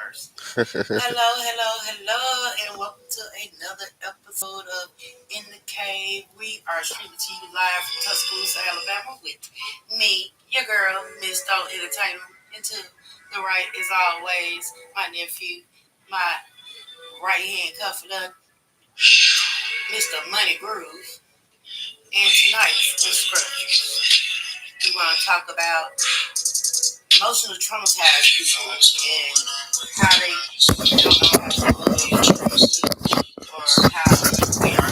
person. Hello, hello, hello, and welcome to another episode of In the Cave. We are streaming to you live from Tuscaloosa, Alabama, with me, your girl, Miss Doll Entertainer, and to the right, as always, my nephew, my right hand confidant, Mr. Money Groove. And tonight's discussion, we want to talk about emotionally traumatized people and how they don't know how to love or how they are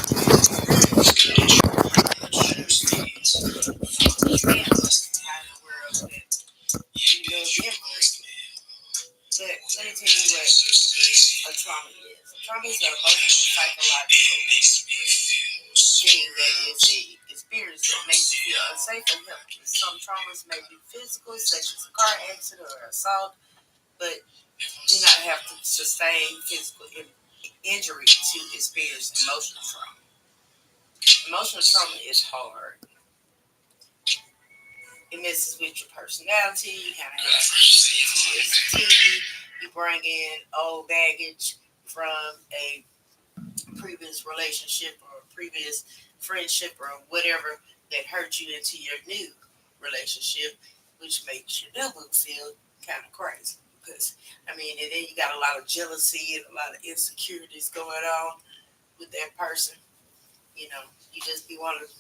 understand how in the world that you love them. But let me tell you what a trauma is. Trauma is an emotional, psychological thing that is a experience that makes you feel unsafe and helpless. Some traumas may be physical, such as a car accident or assault, but do not have to sustain physical injury to experience emotional trauma. Emotional trauma is hard. It messes with your personality. You kind of have PTSD. You bring in old baggage from a previous relationship or previous friendship or whatever that hurt you into your new relationship, which makes your double feel kind of crazy. Because, and then you got a lot of jealousy and a lot of insecurities going on with that person. You just be wanting to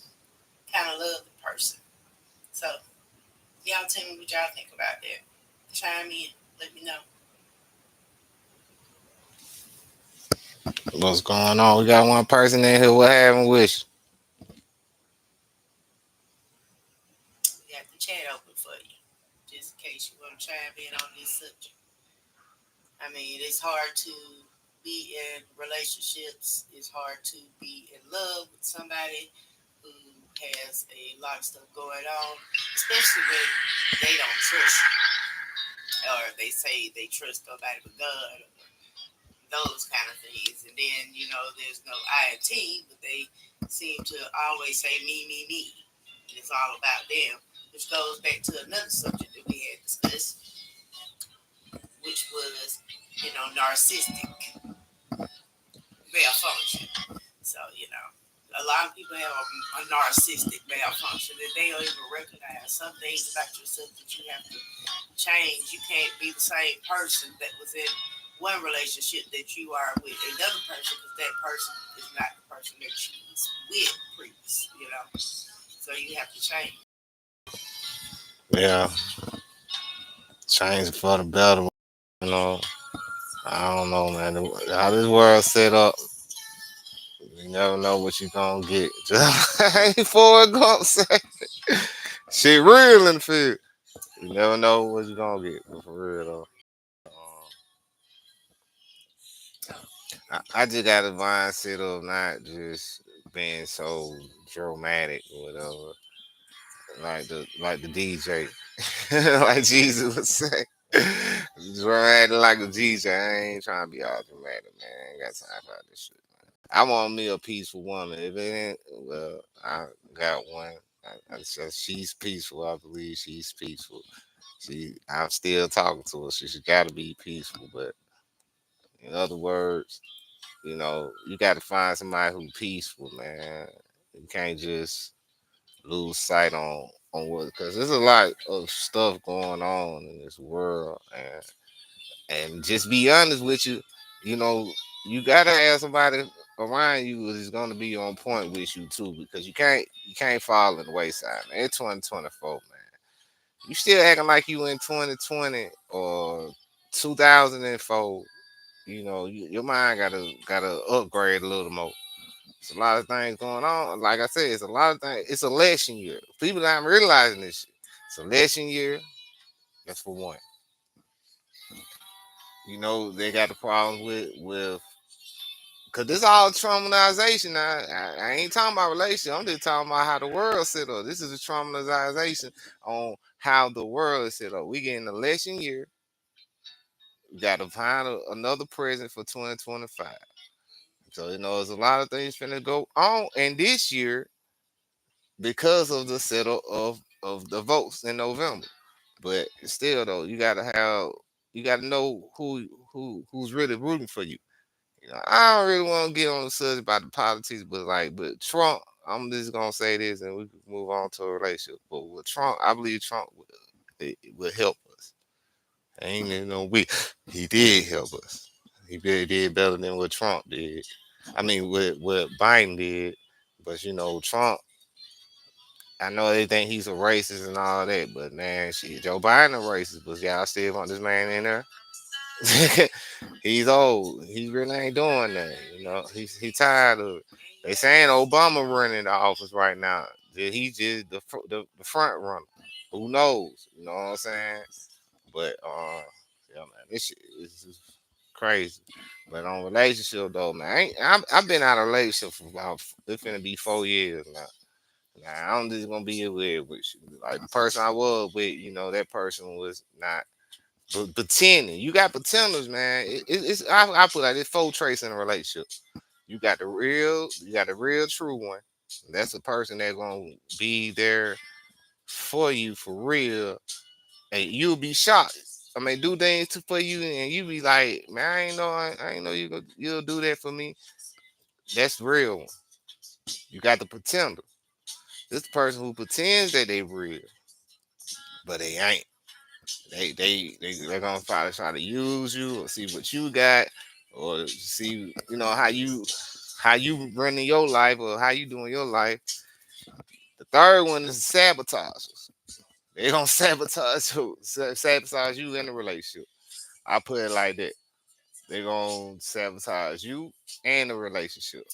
kind of love the person. So, y'all tell me what y'all think about that. Chime in. Let me know. What's going on? We got one person in here. What happened with We got the chat open for you, just in case you want to chime in on this subject. It's hard to be in relationships. It's hard to be in love with somebody who has a lot of stuff going on, especially when they don't trust you, or they say they trust nobody but God, or those kind of things. And then, there's no I in team, but they seem to always say me, me, me. And it's all about them, which goes back to another subject that we had discussed, which was, narcissistic malfunction. So, a lot of people have a narcissistic malfunction that they don't even recognize. Some things about yourself that you have to change. You can't be the same person that was in one relationship that you are with another person, because that person is not the person that you was with previous. So you have to change. yeah, change for the better. You know, I don't know, man. How this world set up, you never know what you gonna get. Just before it go say shit real in the field. You never know what you gonna get. But for real though, I just got a mindset of not just being so dramatic or whatever. Like the DJ, like Jesus would say. Just acting like a DJ. I ain't trying to be all dramatic, man. I ain't got time for all this shit. I want me a peaceful woman. If it ain't, well, I got one. She's peaceful. I believe she's peaceful. I'm still talking to her. She got to be peaceful. But in other words, you got to find somebody who's peaceful, man. You can't just lose sight on what, because there's a lot of stuff going on in this world, and just be honest with you, you know, you gotta have somebody around you who's gonna be on point with you too, because you can't fall in the wayside, man. It's 2024, man. You still acting like you in 2020 or 2004. Your mind gotta upgrade a little more. It's a lot of things going on. Like I said, it's a lot of things. It's election year. People not realizing this shit. It's election year. That's for one. They got the problems with because this all traumatization. I ain't talking about relation. I'm just talking about how the world set up. This is a traumatization on how the world is set up. We get an election year. We got to find another president for 2025. So there's a lot of things finna go on. And this year, because of the settle of the votes in November. But still though, you gotta know who's really rooting for you. You know, I don't really want to get on the subject about the politics, but Trump. I'm just gonna say this, and we can move on to a relationship. But with Trump, I believe Trump will help us. Ain't there no we. He did help us. He did better than what Trump did. I mean, what Biden did. But you know, Trump. I know they think he's a racist and all that, but man, shit, Joe Biden a racist, but y'all still want this man in there. He's old. He really ain't doing that. You know, he tired of it. They saying Obama running the office right now. That he just the front runner. Who knows? You know what I'm saying? But yeah, man, this shit is just crazy. But on relationship though, man, I've been out of relationship for about it's gonna be 4 years now. Now I'm just gonna be with you. Like the person I was with, you know, that person was not pretending. You got pretenders, man. It's I put like it's four traits in a relationship. You got the real true one. That's the person that's gonna be there for you for real, and you'll be shocked. I mean, do things for you, and you be like, man, I ain't know you'll do that for me. That's the real one. You got the pretender. This the person who pretends that they real, but they ain't. They're gonna probably try to use you or see what you got or see how you running your life or how you doing your life. The third one is sabotagers. They gonna sabotage you in the relationship. I put it like that. They gonna sabotage you and the relationship.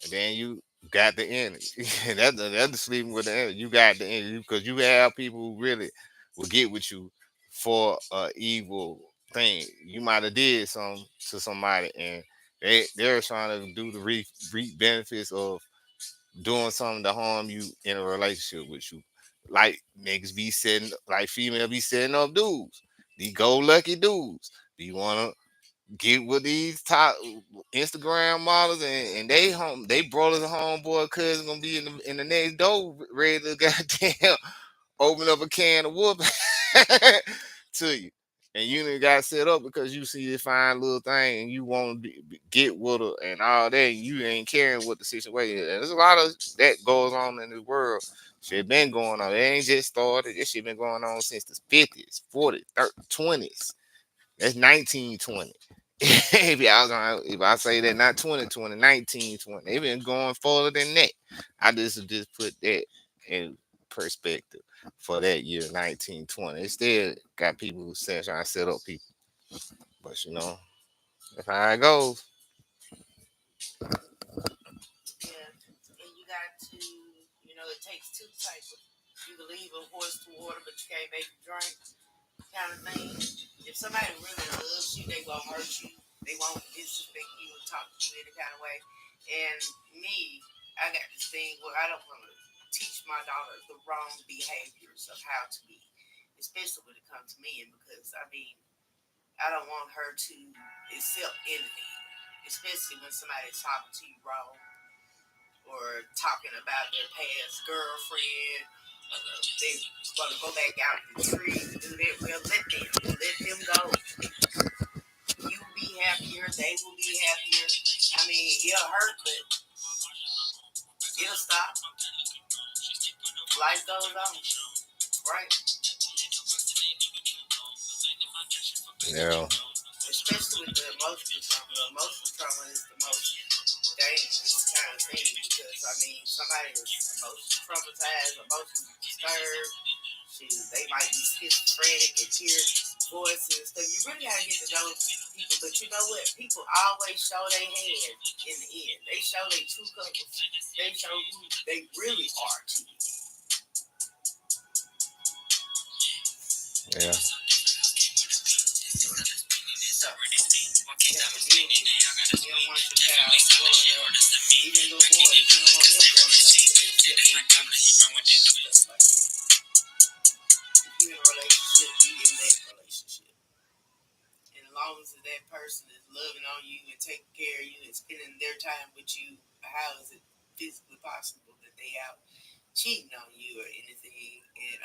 And then you got the energy. That's the sleeping with the energy. You got the energy because you have people who really will get with you for a evil thing. You might have did something to somebody and they're trying to do the reap benefits of doing something to harm you in a relationship with you. Like niggas be setting like female be setting up dudes. These go lucky dudes. Do you wanna get with these top Instagram models and they brothers and homeboy cousin gonna be in the next door ready to goddamn open up a can of whoop to you. And you done got set up because you see this fine little thing and you want to get with her and all that. And you ain't caring what the situation is. And there's a lot of that goes on in this world. Shit been going on. It ain't just started. This shit been going on since the 50s, 40s, 30s, 20s. That's 1920. If I say that not 2020, 1920, they've been going further than that. I just put that in perspective for that year 1920. They still got people who say trying to set up people, but you know that's how it goes. Yeah, and you got to, it takes two types of. You can leave a horse to water, but you can't make him drink, kind of thing. If somebody really loves you, they won't hurt you. They won't disrespect you or talk to you any kind of way. And me, I got this thing where I don't want to teach my daughter the wrong behaviors of how to be, especially when it comes to men, because I don't want her to accept anything, especially when somebody's talking to you wrong or talking about their past girlfriend. They want to go back out in the streets and do that. Well, let them go. You be happier. They will be happier. It'll hurt, but it'll stop. Life goes on, right? Yeah, Especially with the emotional trauma. The emotional trauma is the most dangerous kind of thing because somebody is emotionally traumatized, emotionally disturbed. Shoot, they might be schizophrenic and hear voices. So you really gotta get to know people. But you know what? People always show their hand in the end. They show their true colors. They show who they really are to you. yeah, So you have to deal with it. You don't want your child growing up, even little boys, you don't want them growing up to accept anything from moms and stuff like that. If you're in a relationship, be in that relationship. And as long as that person is loving on you and taking care of you and spending their time with you, how is it physically possible that they out cheating on you or anything? And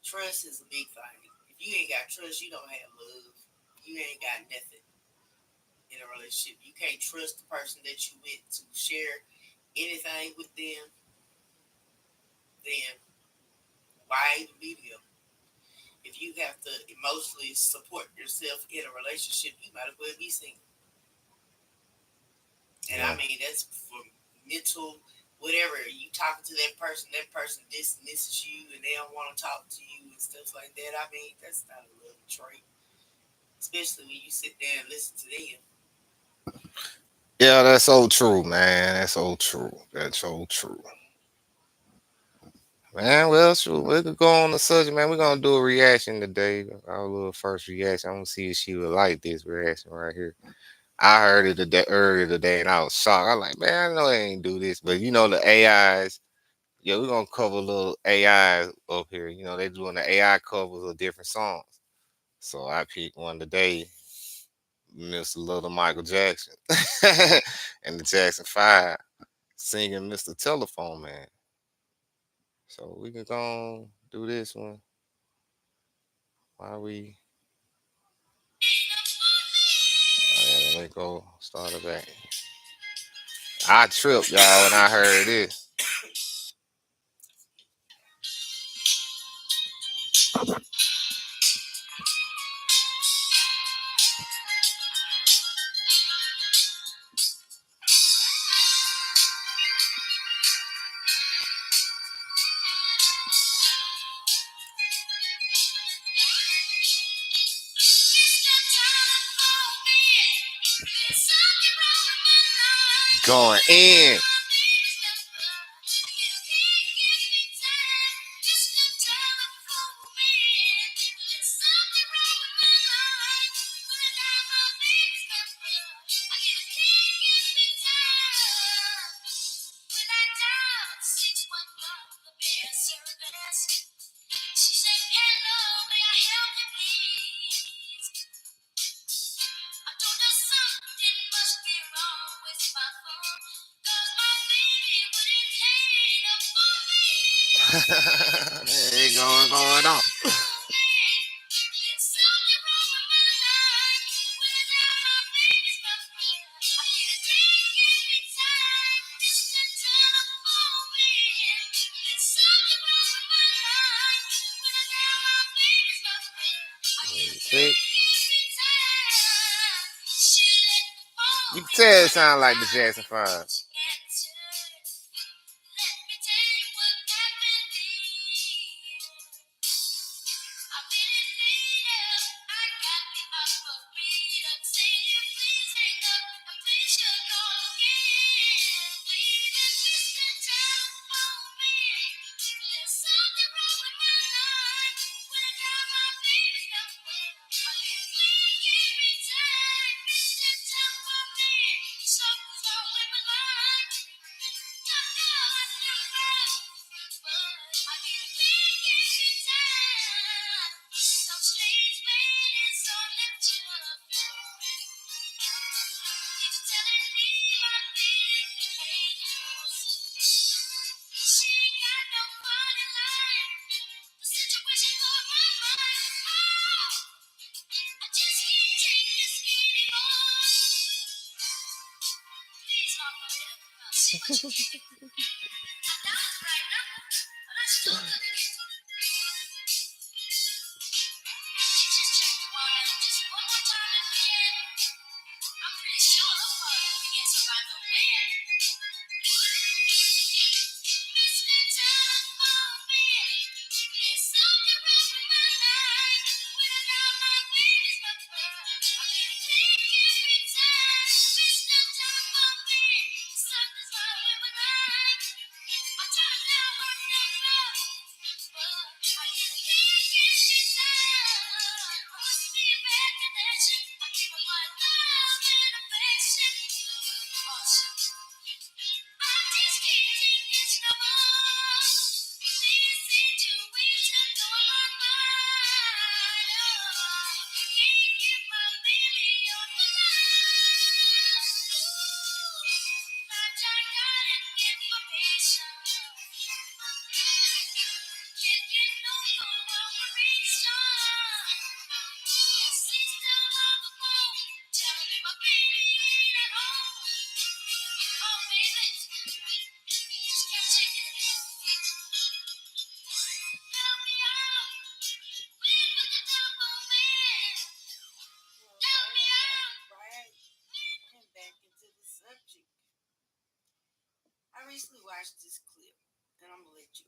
trust is a big thing. You ain't got trust, you don't have love. You ain't got nothing in a relationship. You can't trust the person that you with to share anything with them, then why even be together? If you have to emotionally support yourself in a relationship, you might as well be single. And I Yeah. mean, that's for mental, whatever. You talking to that person dismisses you and they don't want to talk to you and stuff like that. I mean, that's not a love trait, especially when you sit there and listen to them. Yeah, that's so true, man. That's so true. That's so true. Man, well, sure, we could go on the subject, man. We're gonna do a reaction today. Our little first reaction. I'm gonna see if she would like this reaction right here. I heard it today earlier today, and I was shocked. I like, man, I know they ain't do this, but you know the AIs. Yeah, we're gonna cover a little AI up here. You know, they doing the AI covers of different songs. So I picked one today, Mr. Little Michael Jackson, and the Jackson Five singing Mr. Telephone Man. So we can go on do this one while we. Oh, yeah, let me go start it back. I tripped, y'all, when I heard this. Going in. Ain't going on. See? You can tell it sound like the Jackson Five.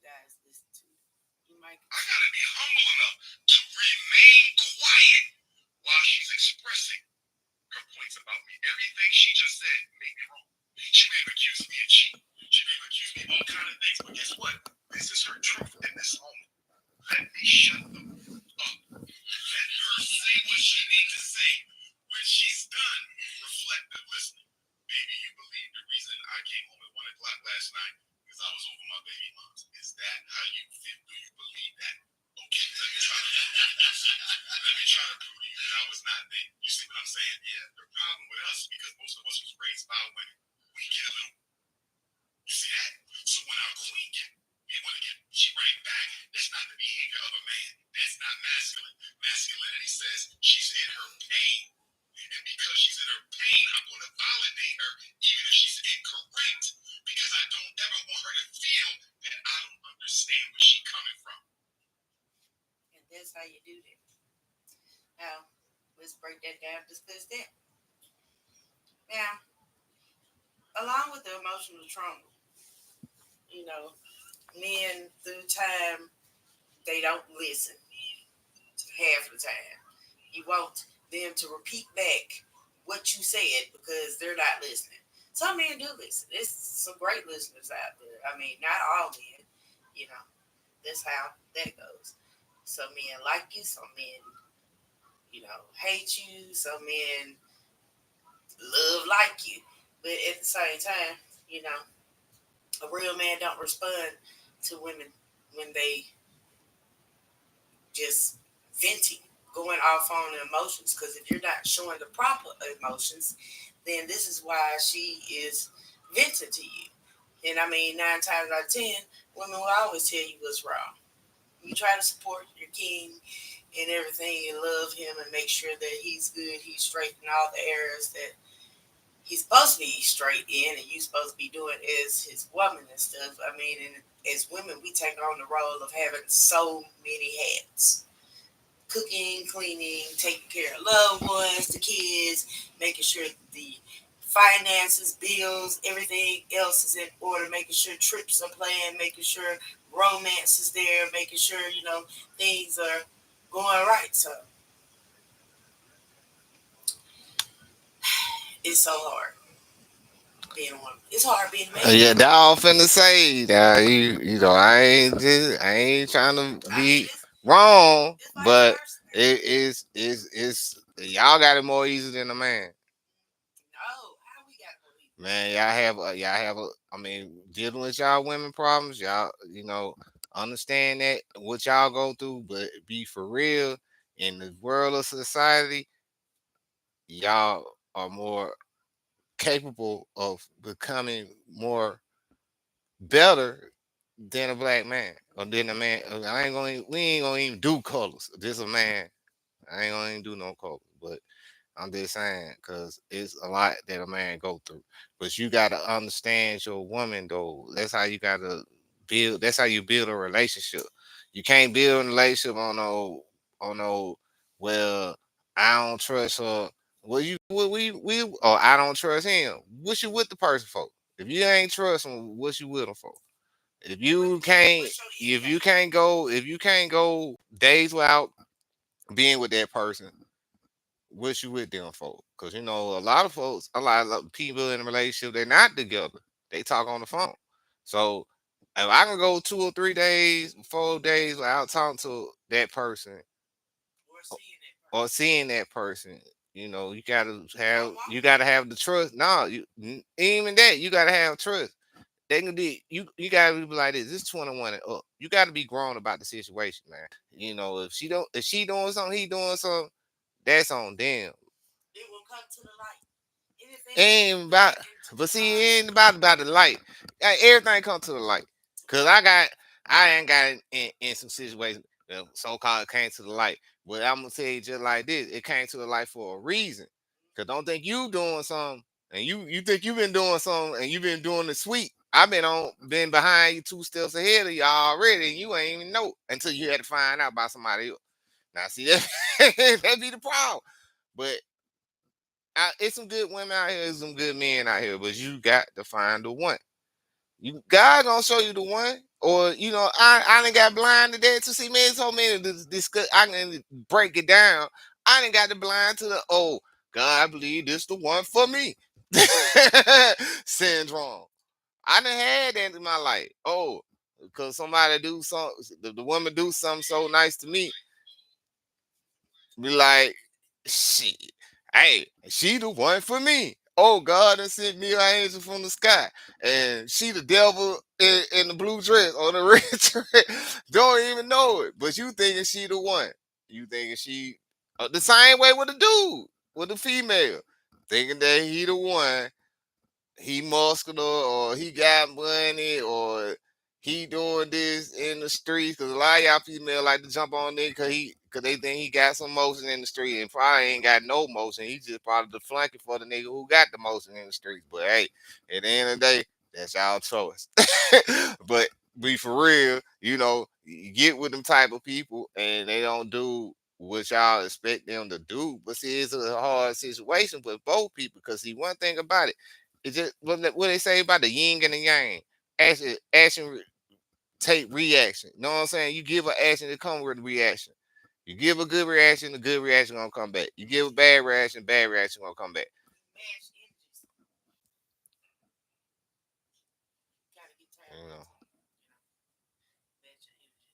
guys listen to it. You might I gotta be humble enough to remain quiet while she's expressing her points about me. Everything she just said made me wrong. She may have accused me of cheating. She may have accused me of all kind of things. But guess what? This is her truth in this moment. Let me shut the up. Let her say what she needs to say when she's done reflective listening. Maybe you believe the reason I came home at 1 o'clock last night because I was over my baby mom's. Is that how you feel? Do you believe that? Okay, let me try to prove to you that I was not there. You see what I'm saying? Yeah. The problem with us, because most of us was raised by women, we get a little. You see that? So when our queen get, we want to get she right back. That's not the behavior of a man. That's not masculine. Masculinity says she's in her pain. And because she's in her pain, I'm going to validate her even if she's incorrect. Because I don't ever want her to feel that I don't understand where she's coming from. and that's how you do that. Now, let's break that down, discuss that. Now, along with the emotional trauma, you know, men through time, they don't listen half the time. You want them to repeat back what you said because they're not listening. Some men do listen. There's some great listeners out there. I mean, not all men, you know, that's how that goes. Some men like you, some men, hate you, some men love like you. But at the same time, you know, a real man don't respond to women when they just venting, going off on the emotions. Because if you're not showing the proper emotions, then this is why she is venting to you. And I mean, 9 times out of 10, women will always tell you what's wrong. You try to support your king and everything and love him and make sure that he's good, he's straight in all the areas that he's supposed to be straight in and you're supposed to be doing as his woman and stuff. I mean, and as women, we take on the role of having so many hats: cooking, cleaning, taking care of loved ones, the kids, making sure the finances, bills, everything else is in order, making sure trips are planned, making sure romance is there, making sure, things are going right. So it's so hard being a woman. It's hard being a man. Yeah, that all finna say that I ain't trying to I mean, be wrong, it's vice but versa. it's y'all got it more easy than a man. No, how we got more people? Man, I mean, dealing with y'all women problems, y'all, understand that what y'all go through, but be for real in the world of society, y'all are more capable of becoming more better than a black man or than a man. We ain't gonna even do colors. This a man. I ain't gonna even do no colors, but I'm just saying, cause it's a lot that a man go through. But you gotta understand your woman though. That's how you gotta build. That's how you build a relationship. You can't build a relationship on no. Well, I don't trust her. Well, we or I don't trust him. What you with the person for? If you ain't trust him, what you with him for? If you can't, if you can't go days without being with that person, what you with them for? Because a lot of folks, a lot of people in a relationship, they're not together. They talk on the phone. So if I can go 2 or 3 days, 4 days without talking to that person Or seeing that or person. seeing that person, you gotta have the trust. No, even that you gotta have trust. They can be you gotta be like this. This 21 and up. You gotta be grown about the situation, man. If she doing something, he doing something, that's on them. It will come to the light. Anything that you Ain't let about, into but the see, it light. ain't about the light. Everything come to the light. Cause I ain't got in some situations that so called came to the light. But I'm gonna tell you just like this, it came to the light for a reason. Cause don't think you doing something and you think you been doing something and you been doing the sweet. I've been behind you 2 steps ahead of you already, and you ain't even know until you had to find out about somebody else. Now see that that be the problem. But it's some good women out here, some good men out here, but you got to find the one. God gonna show you the one. Or I done got blind to that to see, man, so many discuss. I can break it down. I done got the blind to the, oh God, I believe this the one for me syndrome. I done had that in my life. Oh, because somebody do something, the woman do something so nice to me, be like, shit, hey, she the one for me. Oh, God done sent me her angel from the sky. And she the devil in the blue dress or the red dress. Don't even know it. But you thinking she the one. You thinking she the same way with the dude, with the female. Thinking that he the one, he muscular or he got money or he doing this in the streets, because a lot of y'all female like to jump on there because they think he got some motion in the street and probably ain't got no motion. He just probably the flunky for the nigga who got the motion in the streets. But hey, at the end of the day, that's y'all choice. But be for real, you get with them type of people and they don't do what y'all expect them to do. But see, it's a hard situation with both people, because see, one thing about it, it's just what they say about the yin and the yang. Action take reaction. You know what I'm saying? You give an action, it come with a reaction. You give a good reaction, the good reaction gonna come back. You give a bad reaction gonna come back. Match energies. Kind of get tired You of know, those, match your energies.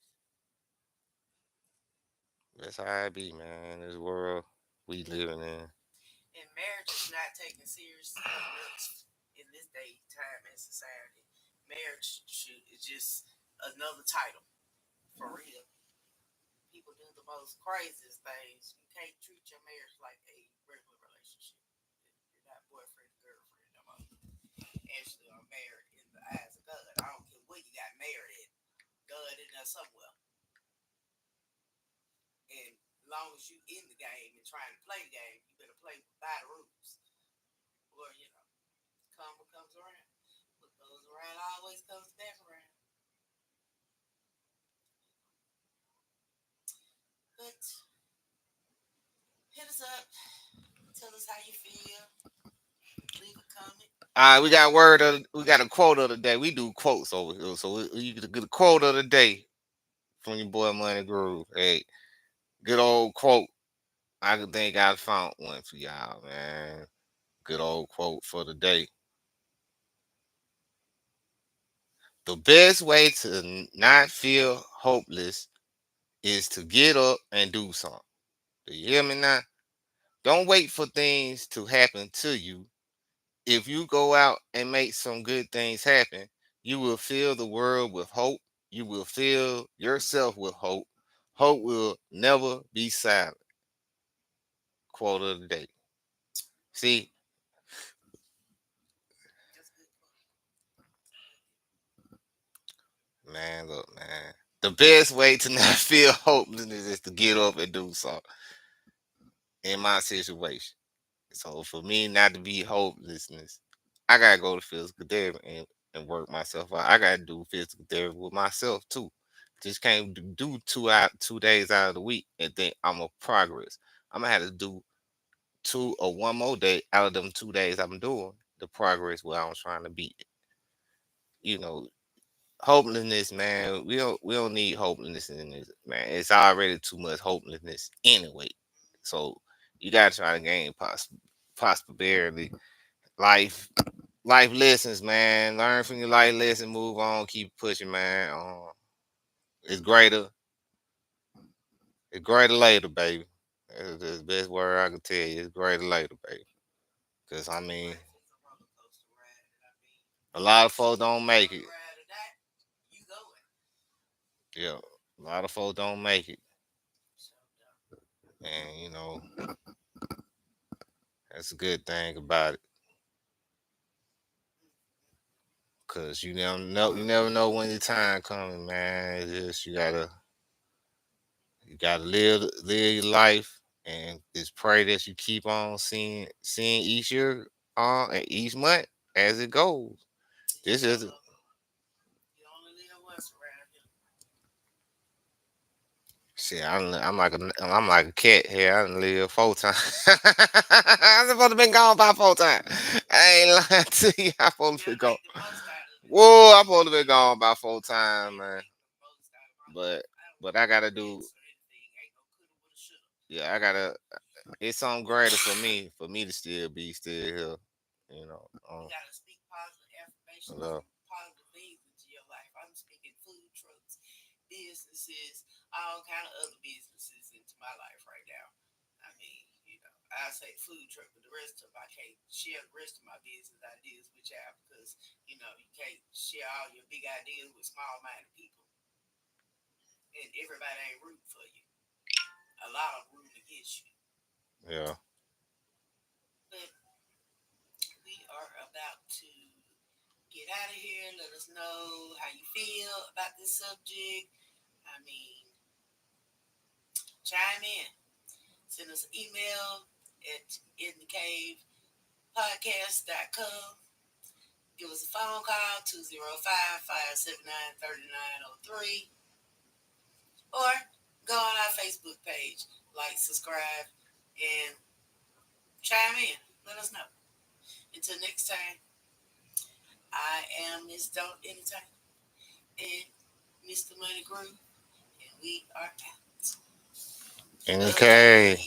that's how it be, man. This world we living in. And marriage is not taken serious in this day time and society. Marriage is just another title for real. People do the most craziest things. You can't treat your marriage like a regular relationship. You're not boyfriend and girlfriend no more. Actually, are married in the eyes of God. I don't care where you got married at. God in there somewhere. And as long as you in the game and trying to play the game, you better play by the rules. Or, come what comes around. What goes around always comes back around. But hit us up. Tell us how you feel. Leave a comment. All right, we got a quote of the day. We do quotes over here, so you get a quote of the day from your boy Money Groove. Hey, good old quote. I could think I found one for y'all, man. Good old quote for the day. The best way to not feel hopeless is to get up and do something. Do you hear me now? Don't wait for things to happen to you. If you go out and make some good things happen, you will fill the world with hope. You will fill yourself with hope. Hope will never be silent. Quote of the day. See, That's a good quote. man, look, man. The best way to not feel hopelessness is to get up and do something in my situation. So for me not to be hopelessness, I gotta go to physical therapy and work myself out. I gotta do physical therapy with myself too. Just can't do 2 days out of the week and think I'm a progress. I'm gonna have to do two or one more day out of them 2 days I'm doing the progress where I'm trying to be. You know, hopelessness, man. We don't need hopelessness in this, man. It's already too much hopelessness anyway. So you gotta try to gain prosperity, life, life lessons, man. Learn from your life lesson, move on, keep pushing, man. It's greater, it's greater later, baby. That's the best word I can tell you. It's greater later, baby. Cause I mean, Life is a roller coaster ride, and I mean, a lot of folks whether don't you make on the it. ride or not, you going. Yeah, a lot of folks don't make it, So dumb. and that's a good thing about it. Cause you never know when your time coming, man. It's just you gotta live your life, and just pray that you keep on seeing each year and each month as it goes. You This is know, you only live once around here. shit. I'm like a cat here. I done lived 4 times. I'm supposed to been gone by 4 times. I ain't lying to you. I supposed You to be better gone. make the most out of it. Whoa, I'm supposed to be gone about 4 times, man. But I gotta do. Yeah, I gotta. It's something greater for me to still be still here. You know. You gotta speak positive affirmations, Hello. positive things into your life. I'm speaking food trucks, businesses, all kind of other businesses into my life right now. I mean, I say food truck, but the rest of I can't share the rest of my business ideas with y'all because you can't share all your big ideas with small minded people, and everybody ain't rooting for you. A lot of them rooting against you. Yeah. But we are about to get out of here. Let us know how you feel about this subject. I mean, chime in. Send us an email at inthecavepodcast.com. Give us a phone call 205-579-3903. Or go on our Facebook page, like, subscribe, and chime in. Let us know. Until next time, I am Miss Don't Anytime and Mr. Money Groove, and we are out. Okay. Love.